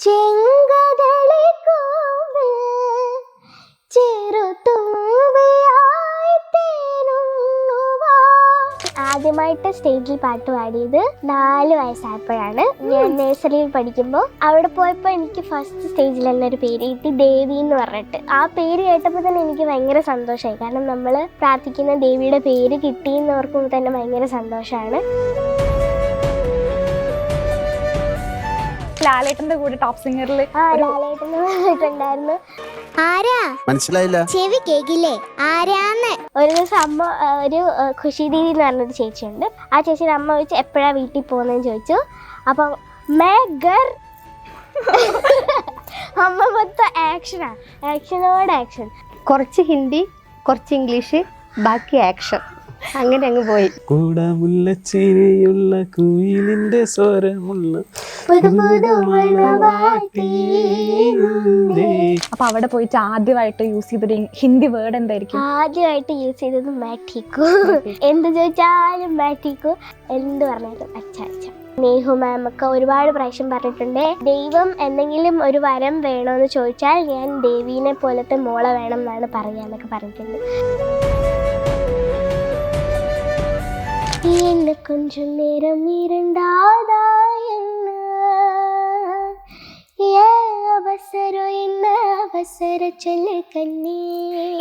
ചെങ്കതളി കൂമ്പിൽ ചെറുതുമ്പിയായി തേനുണ്ണുവാ. ആദ്യമായിട്ട് സ്റ്റേജിൽ പാട്ട് പാടിയത് 4 വയസ്സായപ്പോഴാണ്. ഞാൻ നഴ്സറിയിൽ പഠിക്കുമ്പോൾ അവിടെ പോയപ്പോൾ എനിക്ക് ഫസ്റ്റ് സ്റ്റേജിൽ തന്നെ ഒരു പേര് കിട്ടി, ദേവി എന്ന് പറഞ്ഞിട്ട്. ആ പേര് കേട്ടപ്പോൾ തന്നെ എനിക്ക് ഭയങ്കര സന്തോഷമായി. കാരണം നമ്മൾ പ്രാർത്ഥിക്കുന്ന ദേവിയുടെ പേര് കിട്ടി എന്ന് ഓർക്കുമ്പോൾ തന്നെ ഭയങ്കര സന്തോഷമാണ്. ലാലേട്ടന്റെ കൂടെ ടോപ്പ് സിംഗറിൽ ലാലേട്ടനുണ്ടായിരുന്നു. ആരാ മനസ്സിലായില്ല, ചെവി കേക്കില്ലേ ആരാന്ന്. ഒരു ദിവസം അമ്മ, ഒരു ഖുഷി ദീദി എന്ന് പറഞ്ഞൊരു ചേച്ചിയുണ്ട്, ആ ചേച്ചിയുടെ അമ്മ ചോദിച്ചു എപ്പോഴാ വീട്ടിൽ പോകുന്നതെന്ന് ചോദിച്ചു. അപ്പം അമ്മ മൊത്തം ആക്ഷനാ, ആക്ഷനോട് ആക്ഷൻ. കുറച്ച് ഹിന്ദി, കുറച്ച് ഇംഗ്ലീഷ്, ബാക്കി ആക്ഷൻ. അങ്ങനെ അങ്ങ് പോയി. കൂടമുള്ള ചിരിയുള്ള കുയിലിന്റെ സ്വരമുള്ള. അപ്പൊ അവിടെ പോയിട്ട് ആദ്യമായിട്ട് യൂസ് ചെയ്തൊരു ഹിന്ദി വേർഡ് എന്തായിരിക്കും? ആദ്യമായിട്ട് യൂസ് ചെയ്തത് മാറ്റിക്കു. എന്ത് ചോദിച്ചാലും മാറ്റിക്കു, എന്ത് പറഞ്ഞാലും അച്ഛാ അച്ഛാ. നേഹു മാം ഒക്കെ ഒരുപാട് പ്രാവശ്യം പറഞ്ഞിട്ടുണ്ട്, ദൈവം എന്തെങ്കിലും ഒരു വരം വേണമെന്ന് ചോദിച്ചാൽ ഞാൻ ദേവീനെ പോലത്തെ മോളെ വേണം എന്നാണ് പറയാന്നൊക്കെ പറഞ്ഞിട്ടുണ്ട്. என்ன கொஞ்சம் நேரம் இருந்தாதா என்ன அவசரம் என்ன അവസര ചൊല്ല് കണ്ണേ.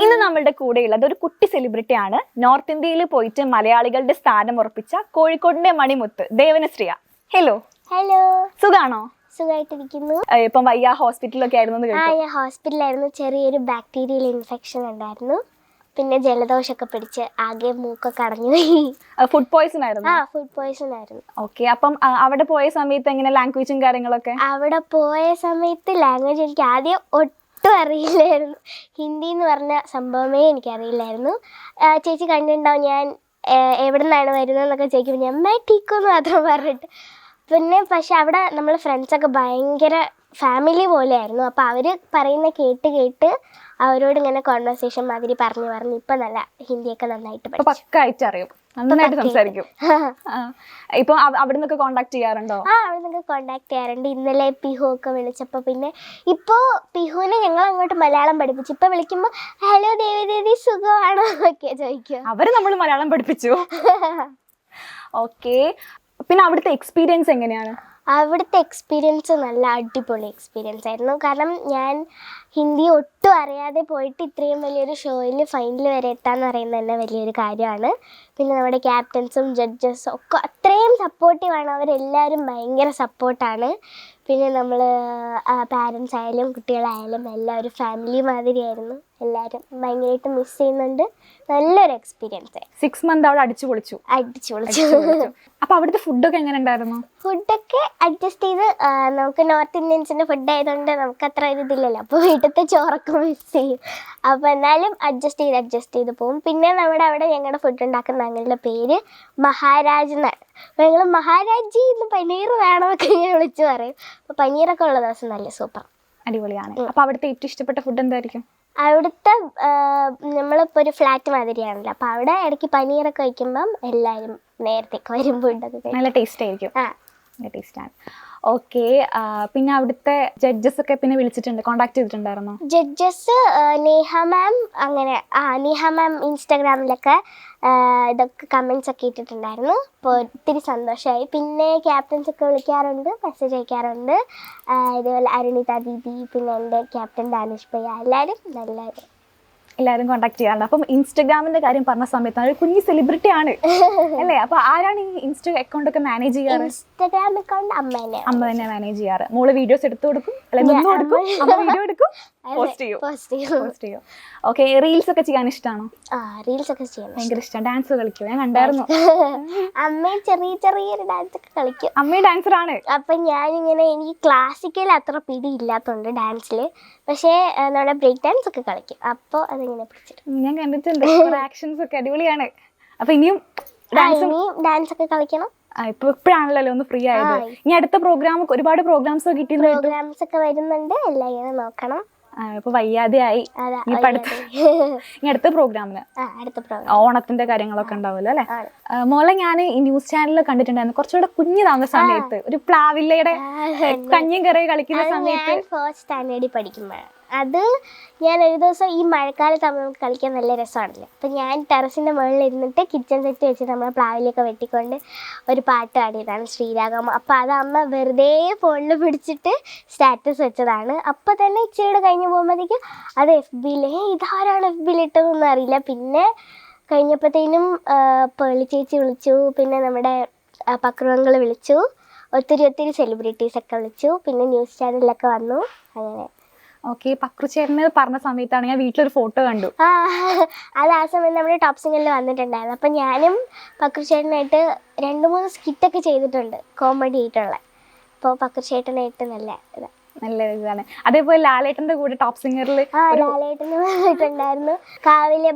ഇന്ന് നമ്മളുടെ കൂടെയുള്ളത് ഒരു കുട്ടി സെലിബ്രിറ്റി ആണ്. നോർത്ത് ഇന്ത്യയിൽ പോയിട്ട് മലയാളികളുടെ സ്ഥാനം ഉറപ്പിച്ച കോഴിക്കോടിന്റെ മണിമുത്ത് ദേവനശ്രീയ. ഹലോ. ഹലോ, സുഖാണോ? സുഖമായിട്ടിരിക്കുന്നു. ഇപ്പം വയ്യ ഹോസ്പിറ്റലൊക്കെ ആയിരുന്നു. ഞാൻ ഹോസ്പിറ്റലായിരുന്നു. ചെറിയൊരു ബാക്ടീരിയൽ ഇൻഫെക്ഷൻ ഉണ്ടായിരുന്നു. പിന്നെ ജലദോഷമൊക്കെ പിടിച്ച് ആകെ മൂക്കൊക്കെ അടഞ്ഞുപോയി. ഫുഡ് പോയ്സൺ ആയിരുന്നു? ഫുഡ് പോയ്സൺ ആയിരുന്നു. ഓക്കെ. അപ്പം അവിടെ പോയ സമയത്ത് എങ്ങനെ ലാംഗ്വേജും കാര്യങ്ങളൊക്കെ? അവിടെ പോയ സമയത്ത് ലാംഗ്വേജ് എനിക്ക് ആദ്യം ഒട്ടും അറിയില്ലായിരുന്നു. ഹിന്ദി എന്ന് പറഞ്ഞ സംഭവമേ എനിക്കറിയില്ലായിരുന്നു. ചേച്ചി കണ്ടിട്ടുണ്ടാവും, ഞാൻ എവിടെ നിന്നാണ് വരുന്നതെന്നൊക്കെ ചോദിക്കുമ്പോൾ ഞാൻ ടീക്കോ എന്ന് മാത്രം പറഞ്ഞിട്ട്. പിന്നെ പക്ഷെ അവിടെ നമ്മൾ ഫ്രണ്ട്സൊക്കെ ഭയങ്കര ഫാമിലി പോലെയായിരുന്നു. അപ്പോൾ അവർ പറയുന്ന കേട്ട് അവരോട് ഇങ്ങനെ കോൺവെർസേഷൻ മാതിരി പറഞ്ഞു ഇപ്പം നല്ല ഹിന്ദിയൊക്കെ നന്നായിട്ട് പക്കായിട്ട് അറിയും, നന്നായിട്ട് സംസാരിക്കും. ഇപ്പം അവിടെ നിന്നൊക്കെ കോണ്ടാക്ട് ചെയ്യാറുണ്ടോ? അവിടെ നിന്നൊക്കെ കോണ്ടാക്ട് ചെയ്യാറുണ്ട്. ഇന്നലെ പിഹു ഒക്കെ വിളിച്ചപ്പോൾ, പിന്നെ ഇപ്പോൾ പിഹുവിനെ ഞങ്ങൾ അങ്ങോട്ട് മലയാളം പഠിപ്പിച്ചു. ഇപ്പം വിളിക്കുമ്പോൾ ഹലോ ദേവി ദേവി സുഖമാണോ എന്നൊക്കെ ചോദിക്കും. അവര് നമ്മൾ മലയാളം പഠിപ്പിച്ചു. ഓക്കെ. പിന്നെ അവിടുത്തെ എക്സ്പീരിയൻസ് എങ്ങനെയാണ്? അവിടുത്തെ എക്സ്പീരിയൻസ് നല്ല അടിപൊളി എക്സ്പീരിയൻസ് ആയിരുന്നു. കാരണം ഞാൻ ഹിന്ദി ഒട്ടും അറിയാതെ പോയിട്ട് ഇത്രയും വലിയൊരു ഷോയിൽ ഫൈനൽ വരെ എത്താന്ന് പറയുന്നത് തന്നെ വലിയൊരു കാര്യമാണ്. പിന്നെ നമ്മുടെ ക്യാപ്റ്റൻസും ജഡ്ജസും ഒക്കെ അത്രയും സപ്പോർട്ടീവാണ്. അവരെല്ലാവരും ഭയങ്കര സപ്പോർട്ടാണ്. പിന്നെ നമ്മൾ പാരൻസ് ആയാലും കുട്ടികളായാലും എല്ലാവരും ഫാമിലി മാതിരിയായിരുന്നു. എല്ലാവരും ഭയങ്കരമായിട്ട് മിസ് ചെയ്യുന്നുണ്ട്. നല്ലൊരു എക്സ്പീരിയൻസ്. 6 months അവിടെ അടിച്ചു പൊളിച്ചു. അപ്പൊ അവിടുത്തെ ഫുഡൊക്കെ എങ്ങനെ ഉണ്ടായിരുന്നു? ഫുഡൊക്കെ അഡ്ജസ്റ്റ് ചെയ്ത്, നമുക്ക് നോർത്ത് ഇന്ത്യൻസിന്റെ ഫുഡ് ആയതുകൊണ്ട് നമുക്ക് അത്ര ഇതില്ലല്ലോ. അപ്പോൾ വീട്ടിലത്തെ ചോറൊക്കെ മിസ് ചെയ്യും. അപ്പോൾ എന്നാലും അഡ്ജസ്റ്റ് ചെയ്ത് പോകും. പിന്നെ നമ്മുടെ അവിടെ ഞങ്ങളുടെ ഫുഡ് ഉണ്ടാക്കുന്ന ഞങ്ങളുടെ പേര് മഹാരാജ് എന്നാണ്. അപ്പോൾ ഞങ്ങൾ മഹാരാജി ഇന്ന് പനീർ വേണമെന്നൊക്കെ ഇങ്ങനെ വിളിച്ച് പറയും. അപ്പോൾ പനീറൊക്കെ ഉള്ള ദിവസം നല്ല സൂപ്പർ അടിപൊളിയാണ്. അപ്പോൾ അവിടുത്തെ ഏറ്റവും ഇഷ്ടപ്പെട്ട ഫുഡ് എന്തായിരിക്കും? അവിടുത്തെ നമ്മളിപ്പോൾ ഒരു ഫ്ലാറ്റ് മാതിരിയാണല്ലോ, അപ്പോൾ അവിടെ ഇടയ്ക്ക് പനീറൊക്കെ വയ്ക്കുമ്പം എല്ലാവരും നേരത്തേക്ക് വരും. ഫുഡൊക്കെ നല്ല ടേസ്റ്റ് ആയിരിക്കും. നല്ല ടേസ്റ്റാണ്. ഓക്കെ. പിന്നെ അവിടുത്തെ ജഡ്ജസ് ഒക്കെ പിന്നെ വിളിച്ചിട്ടുണ്ട്, കോണ്ടാക്ട് ചെയ്തിട്ടുണ്ടായിരുന്നോ? ജഡ്ജസ് നേഹ മാം, അങ്ങനെ നേഹ മാം ഇൻസ്റ്റാഗ്രാമിലൊക്കെ ഇതൊക്കെ കമൻസ് ഒക്കെ ഇട്ടിട്ടുണ്ടായിരുന്നു. അപ്പോൾ ഒത്തിരി സന്തോഷമായി. പിന്നെ ക്യാപ്റ്റൻസ് ഒക്കെ വിളിക്കാറുണ്ട്, മെസ്സേജ് അയക്കാറുണ്ട്. ഇതുപോലെ അരുണിത ദീദി, പിന്നെ എൻ്റെ ക്യാപ്റ്റൻ ദാനിഷ് ഭയ്യ, എല്ലാവരും കോണ്ടാക്ട് ചെയ്യാറുണ്ട്. അപ്പം ഇൻസ്റ്റാഗ്രാമിന്റെ കാര്യം പറഞ്ഞ സമയത്ത് ഒരു കുഞ്ഞു സെലിബ്രിറ്റി ആണ് അല്ലേ? അപ്പൊ ആരാണ് ഈ ഇൻസ്റ്റാ അക്കൗണ്ട് ഒക്കെ മാനേജ് ചെയ്യാറ്? ഇൻസ്റ്റാഗ്രാം അക്കൗണ്ട് അമ്മ തന്നെ മാനേജ് ചെയ്യാറ്. മോള് വീഡിയോസ് എടുത്തു കൊടുക്കും, അല്ലെങ്കിൽ വീഡിയോ എടുക്കും, പോസ്റ്റ് ചെയ്യും. ഓക്കെ. റീൽസ് ഒക്കെ ചെയ്യാൻ ഇഷ്ടമാണോ? റീൽസ് ഒക്കെ ചെയ്യാൻ ഭയങ്കര ഇഷ്ടം. ഡാൻസ് കളിക്കും, ഞാൻ കണ്ടായിരുന്നു. അമ്മയും ചെറിയൊരു ഡാൻസ് ഒക്കെ കളിക്കും. അമ്മയും ഡാൻസറാണ്. അപ്പൊ ഞാനിങ്ങനെ, എനിക്ക് ക്ലാസിക്കൽ അത്ര പിടി ഇല്ലാത്തതുകൊണ്ട് ഡാൻസിൽ, പക്ഷേ നമ്മുടെ ബ്രേക്ക് ഡാൻസ് ഒക്കെ കളിക്കും. അപ്പോൾ അതിങ്ങനെ പിടിച്ചിട്ട് ഞാൻ കണ്ടിട്ടുണ്ട്. ആക്ഷൻസ് ഒക്കെ അടിപൊളിയാണ്. അപ്പൊ ഇനിയും ഡാൻസ് ഒക്കെ കളിക്കണം. ഇപ്പോഴാണല്ലോ ഒന്ന് ഫ്രീ ആയത്. ഇനി അടുത്ത ഒരുപാട് പ്രോഗ്രാംസ് ഒക്കെ കിട്ടിയ പ്രോഗ്രാംസ് ഒക്കെ വരുന്നുണ്ട്. എല്ലാം ഇങ്ങനെ നോക്കണം. ഇപ്പൊ വയ്യാതെയായി. അതാ ഇനി അടുത്ത പ്രോഗ്രാമിന് അടുത്ത പ്രോഗ്രാം ഓണത്തിന്റെ കാര്യങ്ങളൊക്കെ ഉണ്ടാവുമല്ലോ അല്ലെ? മോളെ ഞാൻ ഈ ന്യൂസ് ചാനലിൽ കണ്ടിട്ടുണ്ടായിരുന്നു, കുറച്ചുകൂടെ കുഞ്ഞിതാവുന്ന സമയത്ത് ഒരു പ്ലാവില്ലയുടെ കഞ്ഞിയും കറി കളിക്കുന്ന സമയത്ത്. ഞാൻ ഫസ്റ്റ് സ്റ്റാൻഡേർഡിൽ പഠിക്കുമ്പോഴാണ് അത്. ഞാൻ ഒരു ദിവസം ഈ മഴക്കാലത്താകുമ്പോൾ നമുക്ക് കളിക്കാൻ നല്ല രസമാണല്ലോ, അപ്പം ഞാൻ ടെറസിൻ്റെ മുകളിൽ ഇരുന്നിട്ട് കിച്ചൺ സെറ്റ് വെച്ചിട്ട് നമ്മൾ പ്ലാവിലൊക്കെ വെട്ടിക്കൊണ്ട് ഒരു പാട്ട് പാടിയതാണ്, ശ്രീരാഗം. അപ്പോൾ അത് അമ്മ വെറുതെ ഫോണിൽ പിടിച്ചിട്ട് സ്റ്റാറ്റസ് വെച്ചതാണ്. അപ്പോൾ തന്നെ ഇച്ചിരിയുടെ കഴിഞ്ഞ് പോകുമ്പോഴത്തേക്കും അത് FB-യിൽ ഇതാരാണ് FB-യിൽ ഇട്ടതെന്നൊന്നും അറിയില്ല. പിന്നെ കഴിഞ്ഞപ്പോഴത്തേനും പേളി ചേച്ചി വിളിച്ചു, പിന്നെ നമ്മുടെ പക്രുവങ്ങൾ വിളിച്ചു, ഒത്തിരി സെലിബ്രിറ്റീസൊക്കെ വിളിച്ചു, പിന്നെ ന്യൂസ് ചാനലിലൊക്കെ വന്നു. അങ്ങനെ ഓക്കെ. പക്രുചേട്ടന് പറഞ്ഞ സമയത്താണ് ഞാൻ വീട്ടിലൊരു ഫോട്ടോ കണ്ടു. അത് ആ സമയത്ത് നമ്മുടെ ടോപ്പ് സിംഗറിൽ വന്നിട്ടുണ്ടായിരുന്നു. അപ്പം ഞാനും പക്രുചേട്ടനായിട്ട് 2-3 സ്കിറ്റൊക്കെ ചെയ്തിട്ടുണ്ട്, കോമഡി ആയിട്ടുള്ള. അപ്പോൾ പക്രുചേട്ടനായിട്ട് നല്ല ഇതാണ്. അതേപോലെ ലാലേട്ടന്റെ കൂടെ ടോപ്പ് സിംഗറിൽ ലാലേട്ടന് വന്നിട്ടുണ്ടായിരുന്നു. കാവിലെ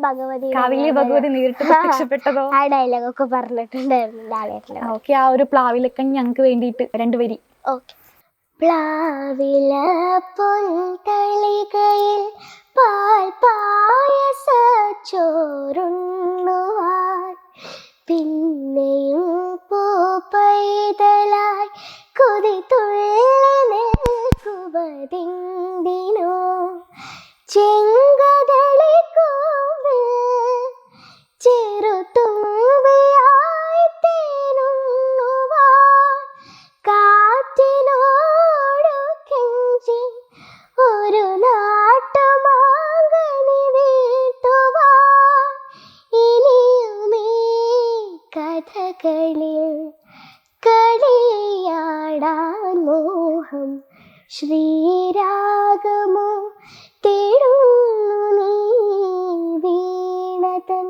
ഭഗവതി നേരിട്ട് പ്രത്യക്ഷപ്പെട്ടതോ? ആ ഡയലോഗൊക്കെ പറഞ്ഞിട്ടുണ്ടായിരുന്നു ലാലേട്ടന്. ഓക്കെ. ആ ഒരു പ്ലാവിലൊക്കെ ഞങ്ങൾക്ക് വേണ്ടിയിട്ട് 2 വരി. ഓക്കെ. പ്ലാവില പൊൻതളികയിൽ പാൽ പായസ ചോറുണ്ണുവാൻ പിന്നെയും പൂപ്പൈതലായി കൊതി തുള്ളി നിൽക്കുവതെന്തിനോ ചെങ്കതളി കോവിൽ ചെറുതുമ്പിയായി തേനുണ്ണുവാൻ കാറ്റിനോടു കെഞ്ചി ഒരു നാട്ടുമാങ്കനി വീട്ടുവാൻ ഇനിയുമേ കഥകളിൽ കളിയാടാൻ മോഹം ശ്രീരാഗമോ തേടുന്നു നീ വീണതൻ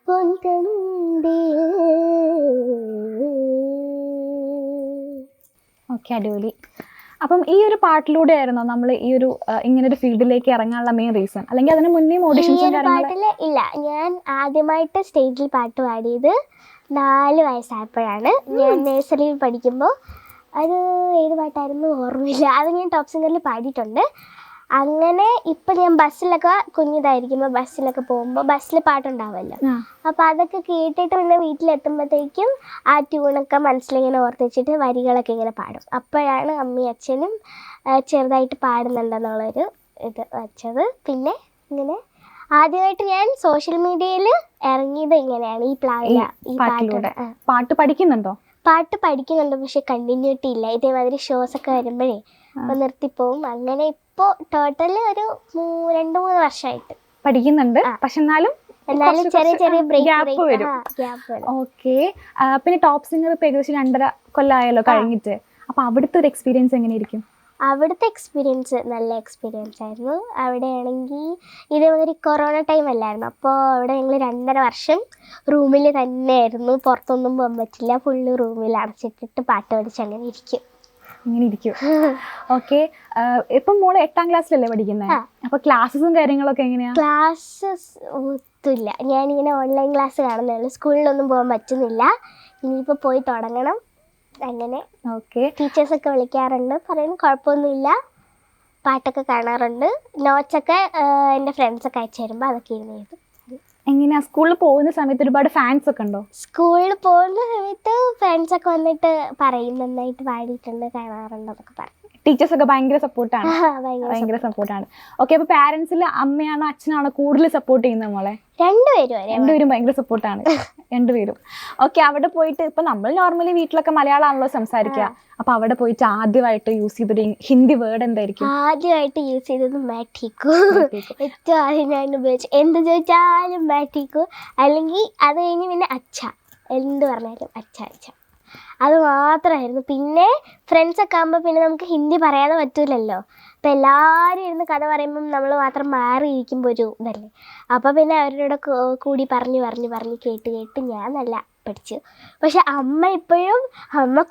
പൊൻതണ്ടിൽ. ഓക്കെ, അടിപൊളി. അപ്പം ഈ ഒരു പാട്ടിലൂടെ ആയിരുന്നോ നമ്മൾ ഈ ഒരു ഇങ്ങനെ ഒരു ഫീൽഡിലേക്ക് ഇറങ്ങാനുള്ള മെയിൻ റീസൺ, അല്ലെങ്കിൽ അതിന് മുന്നേ ഓഡിഷൻസും പാട്ടില് ഇല്ല, ഞാൻ ആദ്യമായിട്ട് സ്റ്റേജിൽ പാട്ട് പാടിയത് 4 വയസ്സായപ്പോഴാണ്. ഞാൻ നഴ്സറിയിൽ പഠിക്കുമ്പോൾ. അത് ഏത് പാട്ടായിരുന്നു ഓർമ്മയില്ല, അത് ഞാൻ ടോപ്പ് സിംഗറിൽ പാടിയിട്ടുണ്ട്. അങ്ങനെ ഇപ്പം ഞാൻ ബസ്സിലൊക്കെ കുഞ്ഞിതായിരിക്കുമ്പോൾ ബസ്സിലൊക്കെ പോകുമ്പോൾ ബസ്സിൽ പാട്ടുണ്ടാവുമല്ലോ, അപ്പോൾ അതൊക്കെ കേട്ടിട്ട് പിന്നെ വീട്ടിലെത്തുമ്പോഴത്തേക്കും ആ ട്യൂണൊക്കെ മനസ്സിലിങ്ങനെ ഓർത്ത് വെച്ചിട്ട് വരികളൊക്കെ ഇങ്ങനെ പാടും. അപ്പോഴാണ് അമ്മയും അച്ഛനും ചെറുതായിട്ട് പാടുന്നുണ്ടെന്നുള്ളൊരു ഇത് വെച്ചത്. പിന്നെ ഇങ്ങനെ ആദ്യമായിട്ട് ഞാൻ സോഷ്യൽ മീഡിയയിൽ ഇറങ്ങിയത് ഇങ്ങനെയാണ്, ഈ പ്ലാവില ഈ പാട്ടിലൂടെ. പാട്ട് പഠിക്കുന്നുണ്ടോ? പാട്ട് പഠിക്കുന്നുണ്ട്, പക്ഷെ കണ്ടിന്യൂറ്റി ഇല്ല. ഇതേമാതിരി ഷോസ് ഒക്കെ വരുമ്പോഴേ അപ്പോൾ നിർത്തിപ്പോവും. അങ്ങനെ ഇപ്പോൾ ടോട്ടൽ ഒരു 2-3 വർഷമായിട്ട് പഠിക്കുന്നുണ്ട്, പക്ഷെ എന്നാലും ചെറിയ ഗ്യാപ്പ് വരും. ഓക്കെ. പിന്നെ ടോപ്പ് സിംഗർ ഇപ്പൊ ഏകദേശം 2.5 കൊല്ലമായല്ലോ കഴിഞ്ഞിട്ട്. അപ്പൊ അവിടുത്തെ ഒരു എക്സ്പീരിയൻസ് എങ്ങനെയായിരിക്കും? അവിടുത്തെ എക്സ്പീരിയൻസ് നല്ല എക്സ്പീരിയൻസ് ആയിരുന്നു. അവിടെയാണെങ്കിൽ ഇതേമാതിരി കൊറോണ ടൈം അല്ലായിരുന്നു, അപ്പോൾ അവിടെ ഞങ്ങൾ 2.5 വർഷം റൂമിൽ തന്നെയായിരുന്നു, പുറത്തൊന്നും പോകാൻ പറ്റില്ല. ഫുള്ള് റൂമിൽ അടച്ചിട്ടിട്ട് പാട്ട് പഠിച്ച് അങ്ങനെ ഇരിക്കും. ഓക്കെ. ഇപ്പം മോള് 8ാം ക്ലാസ്സിലല്ലേ പഠിക്കുന്നത്? അപ്പൊ ക്ലാസ്സസും കാര്യങ്ങളൊക്കെ എങ്ങനെയാ? ക്ലാസ്സസ് ഒത്തില്ല, ഞാനിങ്ങനെ ഓൺലൈൻ ക്ലാസ് കാണുന്നേ ഉള്ളൂ. സ്കൂളിലൊന്നും പോകാൻ പറ്റുന്നില്ല, ഇനിയിപ്പോൾ പോയി തുടങ്ങണം. അങ്ങനെ ഓക്കെ. ടീച്ചേഴ്സൊക്കെ വിളിക്കാറുണ്ട്, പറയുന്നു കുഴപ്പമൊന്നുമില്ല, പാട്ടൊക്കെ കാണാറുണ്ട്. നോട്ട്സൊക്കെ എൻ്റെ ഫ്രണ്ട്സൊക്കെ അയച്ചു തരുമ്പോൾ അതൊക്കെ ഇരുന്ന് ചെയ്തു. എങ്ങനെയാ സ്കൂളിൽ പോകുന്ന സമയത്ത് ഒരുപാട് ഫാൻസ് ഒക്കെ ഉണ്ടോ? സ്കൂളിൽ പോകുന്ന സമയത്ത് ഫ്രണ്ട്സൊക്കെ വന്നിട്ട് പറയും നന്നായിട്ട് പാടിയിട്ടുണ്ട്, കാണാറുണ്ട് എന്നൊക്കെ പറയും. ടീച്ചേഴ്സ് ഒക്കെ ഭയങ്കര സപ്പോർട്ടാണ്. ഓക്കെ. അപ്പൊ പാരന്റ്സിൽ അമ്മയാണോ അച്ഛനാണോ കൂടുതൽ സപ്പോർട്ട് ചെയ്യുന്നത് മോളെ? രണ്ടുപേരും ഭയങ്കര സപ്പോർട്ടാണ്, രണ്ടുപേരും. ഓക്കെ. അവിടെ പോയിട്ട് ഇപ്പൊ നമ്മൾ നോർമലി വീട്ടിലൊക്കെ മലയാളമാണല്ലോ സംസാരിക്കുക, അപ്പൊ അവിടെ പോയിട്ട് ആദ്യമായിട്ട് യൂസ് ചെയ്തൊരു ഹിന്ദി വേർഡ് എന്തായിരിക്കും? ആദ്യമായിട്ട് യൂസ് ചെയ്തത് മാറ്റിക്കു. ഏറ്റവും ആദ്യം ഞാൻ ഉപയോഗിച്ചു എന്ത് ചോദിച്ചാലും മാറ്റിക്കു, അല്ലെങ്കിൽ അത് കഴിഞ്ഞ് പിന്നെ അച്ഛ, എന്ത് പറഞ്ഞാലും അച്ഛ അച്ഛ, അത് മാത്രമായിരുന്നു. പിന്നെ ഫ്രണ്ട്സൊക്കെ ആകുമ്പോൾ പിന്നെ നമുക്ക് ഹിന്ദി പറയാതെ പറ്റൂലല്ലോ, അപ്പം എല്ലാവരും ഇരുന്ന് കഥ പറയുമ്പം നമ്മൾ മാത്രം മാറിയിരിക്കുമ്പോൾ ഒരു ഇതല്ലേ. അപ്പോൾ പിന്നെ അവരുടെ കൂടി പറഞ്ഞ് കേട്ട് ഞാൻ നല്ല പഠിച്ചു. പക്ഷെ അമ്മ ഇപ്പോഴും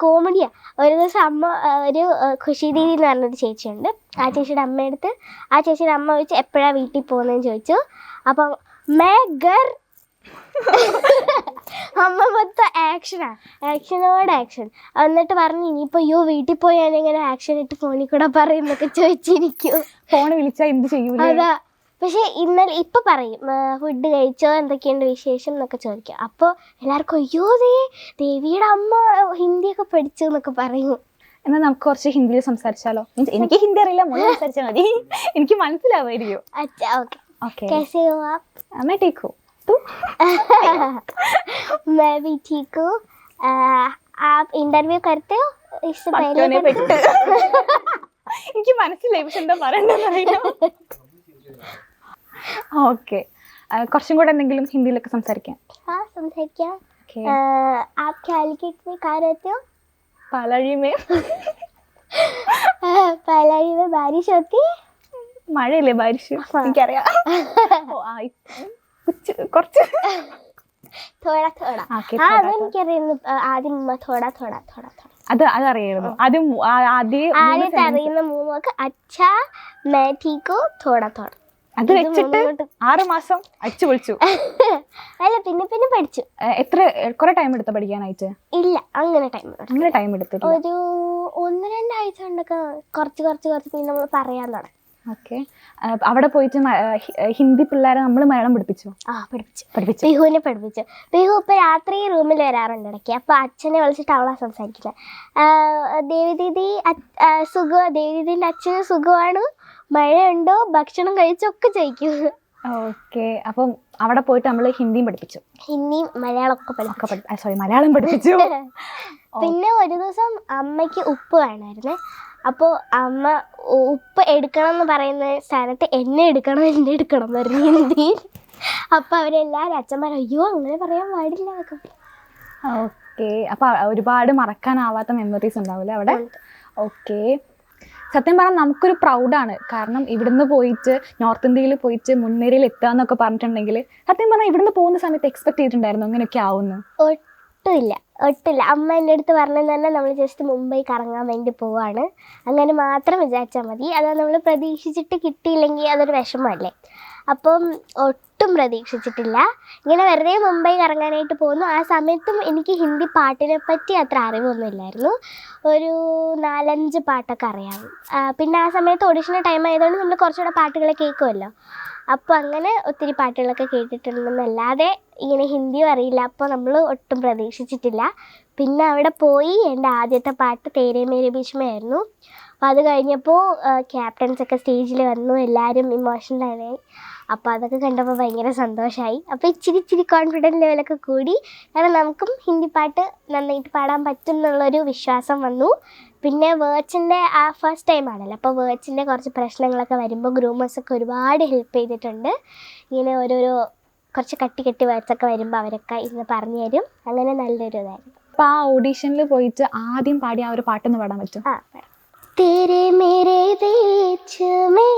കോമഡിയാണ്. ഒരു ദിവസം അമ്മ ഒരു ഖുഷി ദീദി എന്ന് പറഞ്ഞൊരു ചേച്ചിയുണ്ട്, ആ ചേച്ചിയുടെ അമ്മയെടുത്ത് ആ ചേച്ചിയുടെ അമ്മ ചോദിച്ചു എപ്പോഴാണ് വീട്ടിൽ പോകുന്നതെന്ന് ചോദിച്ചു. അപ്പം മേ ഗർ അമ്മ മൊത്തം ആക്ഷനാ, ആക്ഷനോട് ആക്ഷൻ. എന്നിട്ട് പറഞ്ഞു ഇനിയിപ്പോൾ അയ്യോ വീട്ടിൽ പോയി ഞാനിങ്ങനെ ആക്ഷൻ ഇട്ട് ഫോണിൽ കൂടെ പറയുന്നൊക്കെ ചോദിച്ചിരിക്കും. ഫോൺ വിളിച്ചാൽ എന്ത് ചെയ്യൂല? അതാ. പക്ഷെ ഇന്നലെ ഇപ്പൊ പറയും ഫുഡ് കഴിച്ചോ, എന്തൊക്കെയുണ്ട് വിശേഷം എന്നൊക്കെ ചോദിക്കും. അപ്പോൾ എല്ലാവർക്കും അയ്യോ ദേവിയുടെ അമ്മ ഹിന്ദിയൊക്കെ പഠിച്ചു എന്നൊക്കെ പറയും. എന്നാൽ നമുക്ക് കുറച്ച് ഹിന്ദിയിൽ സംസാരിച്ചാലോ? മീൻസ് എനിക്ക് ഹിന്ദി അറിയില്ല, മോള് സംസാരിച്ചാൽ മതി, എനിക്ക് മനസ്സിലാവായിരിക്കും. अच्छा ओके ഓക്കെ, कैसे हो आप? मैं ठीक हूँ, तू? मैं भी ठीक हूँ. आप इंटरव्यू करते हो? इससे पहले പറ്റോനെ करते പെട്ട്. എനിക്ക് മനസ്സിലായി, പക്ഷെ എന്താ പറയണ്ടെന്നറിയില്ല. ഓക്കെ, കുറച്ചും കൂടെ എന്തെങ്കിലും ഹിന്ദിയിലൊക്കെ സംസാരിക്കാം. हाँ समझे क्या. ഓക്കെ. आप कैलकट में कहाँ रहते हो? പാലാഴിമേ पलाड़ी में बारिश होती है. മഴയില്ലേ? ബാരിഷ് എനിക്കറിയാം. ഓ, കുറച്ച് थोड़ा थोड़ा. ഓക്കെ. हाँ അതെനിക്കറിയുന്നു. ആദ്യം थोड़ा थोड़ा थोड़ा थोड़ा. അതറിയായിരുന്നു ആദ്യം. ആദ്യത്തെ അറിയുന്ന 3 വാക്ക് അച്ഛാ मैं ठीक हूँ थोड़ा थोड़ा. അത് വെച്ചിട്ട് 6 മാസം അടിച്ചു പൊളിച്ചു. അല്ല പിന്നെ പിന്നെ പഠിച്ചു. എത്ര കുറെ ടൈം എടുത്ത പഠിക്കാനായിട്ട്? ഇല്ല അങ്ങനെ ടൈം എടുത്തിട്ട് ഒരു 1-2 ആഴ്ച കൊണ്ടൊക്കെ കുറച്ച് പിന്നെ നമ്മൾ പറയാൻ തുടങ്ങി. ഓക്കെ. അവിടെ പോയിട്ട് ഹിന്ദി പിള്ളേരെ നമ്മൾ മലയാളം പഠിപ്പിച്ചു. പഠിപ്പിച്ചു. പിഹുവിനെ പഠിപ്പിച്ചു. പിഹു ഇപ്പൊ രാത്രി റൂമിൽ വരാറുണ്ട് ഇടയ്ക്ക്. അപ്പൊ അച്ഛനെ വിളിച്ചിട്ട് അവളാ സംസാരിക്കുന്നത്. ദേവി ദീദി സുഖം, ദേവി ദീദിന്റെ അച്ഛന് സുഖമാണ്, മഴയുണ്ടോ, ഭക്ഷണം കഴിച്ചൊക്കെ ചോദിക്കും. ഓക്കെ. അപ്പം അവിടെ പോയിട്ട് നമ്മൾ ഹിന്ദിയും പഠിപ്പിച്ചു. ഹിന്ദിയും മലയാളം ഒക്കെ പഠിപ്പിച്ചു. സോറി, മലയാളം പഠിപ്പിച്ചു. പിന്നെ ഒരു ദിവസം അമ്മയ്ക്ക് ഉപ്പ് വേണമായിരുന്നേ. അപ്പോൾ അമ്മ ഉപ്പ് എടുക്കണം എന്ന് പറയുന്ന സ്ഥാനത്ത് എന്നെ എടുക്കണം എന്ന് പറഞ്ഞു ഹിന്ദിയിൽ. അപ്പോൾ അവരെല്ലാവരും അച്ഛന്മാർ അയ്യോ അങ്ങനെ പറയാൻ പാടില്ല എന്നൊക്കെ. ഓക്കെ. അപ്പോൾ ഒരുപാട് മറക്കാനാവാത്ത മെമ്മറീസ് ഉണ്ടാവില്ലേ അവിടെ? ഓക്കെ. സത്യം പറഞ്ഞാൽ നമുക്കൊരു പ്രൗഡാണ്. കാരണം ഇവിടുന്ന് പോയിട്ട് നോർത്ത് ഇന്ത്യയിൽ പോയിട്ട് മുൻനിരയിൽ എത്തുക എന്നൊക്കെ പറഞ്ഞിട്ടുണ്ടെങ്കിൽ സത്യം പറഞ്ഞാൽ ഇവിടുന്ന് പോകുന്ന സമയത്ത് എക്സ്പെക്ട് ചെയ്തിട്ടുണ്ടായിരുന്നു അങ്ങനെയൊക്കെ ആവുന്നു? ഒട്ടില്ല. അമ്മ എൻ്റെ അടുത്ത് പറഞ്ഞത് തന്നെ നമ്മൾ ജസ്റ്റ് മുംബൈ കറങ്ങാൻ വേണ്ടി പോവാണ്, അങ്ങനെ മാത്രം വിചാരിച്ചാൽ മതി. അത് നമ്മൾ പ്രതീക്ഷിച്ചിട്ട് കിട്ടിയില്ലെങ്കിൽ അതൊരു വിഷമമല്ലേ. അപ്പം ഒട്ടും പ്രതീക്ഷിച്ചിട്ടില്ല. ഇങ്ങനെ വെറുതെ മുംബൈ കറങ്ങാനായിട്ട് പോകുന്നു. ആ സമയത്തും എനിക്ക് ഹിന്ദി പാട്ടിനെ പറ്റി അത്ര അറിവൊന്നുമില്ലായിരുന്നു. ഒരു 4-5 പാട്ടൊക്കെ അറിയാം. പിന്നെ ആ സമയത്ത് ഓഡിഷൻ്റെ ടൈം ആയതുകൊണ്ട് നമ്മൾ കുറച്ചുകൂടെ പാട്ടുകൾ കേൾക്കുമല്ലോ. അപ്പോൾ അങ്ങനെ ഒത്തിരി പാട്ടുകളൊക്കെ കേട്ടിട്ടുണ്ടെന്നല്ലാതെ ഇങ്ങനെ ഹിന്ദിയും അറിയില്ല. അപ്പോൾ നമ്മൾ ഒട്ടും പ്രതീക്ഷിച്ചിട്ടില്ല. പിന്നെ അവിടെ പോയി എൻ്റെ ആദ്യത്തെ പാട്ട് തേരെ മേരെ ബീച്ച് മേ ആയിരുന്നു. അപ്പോൾ അത് കഴിഞ്ഞപ്പോൾ ക്യാപ്റ്റൻസൊക്കെ സ്റ്റേജിൽ വന്നു, എല്ലാവരും ഇമോഷണലായി. അപ്പോൾ അതൊക്കെ കണ്ടപ്പോൾ ഭയങ്കര സന്തോഷമായി. അപ്പോൾ ഇച്ചിരി കോൺഫിഡൻസ് ലെവലൊക്കെ കൂടി. കാരണം നമുക്കും ഹിന്ദി പാട്ട് നന്നായിട്ട് പാടാൻ പറ്റും എന്നുള്ളൊരു വിശ്വാസം വന്നു. പിന്നെ വേർഡ്സിൻ്റെ ആ ഫസ്റ്റ് ടൈം ആണല്ലോ, അപ്പോൾ വേർഡ്സിൻ്റെ കുറച്ച് പ്രശ്നങ്ങളൊക്കെ വരുമ്പോൾ ഗ്രൂമേഴ്സൊക്കെ ഒരുപാട് ഹെൽപ്പ് ചെയ്തിട്ടുണ്ട്. ഇങ്ങനെ ഓരോരോ കുറച്ച് കട്ടി വേർഡ്സൊക്കെ വരുമ്പോൾ അവരൊക്കെ ഇന്ന് പറഞ്ഞു തരും. അങ്ങനെ നല്ലൊരു ഇതായിരുന്നു. അപ്പോൾ ആ ഓഡീഷനിൽ പോയിട്ട് ആദ്യം പാടിയ ആ ഒരു പാട്ടൊന്ന് പാടാൻ പറ്റും? तेरे मेरे बीच में,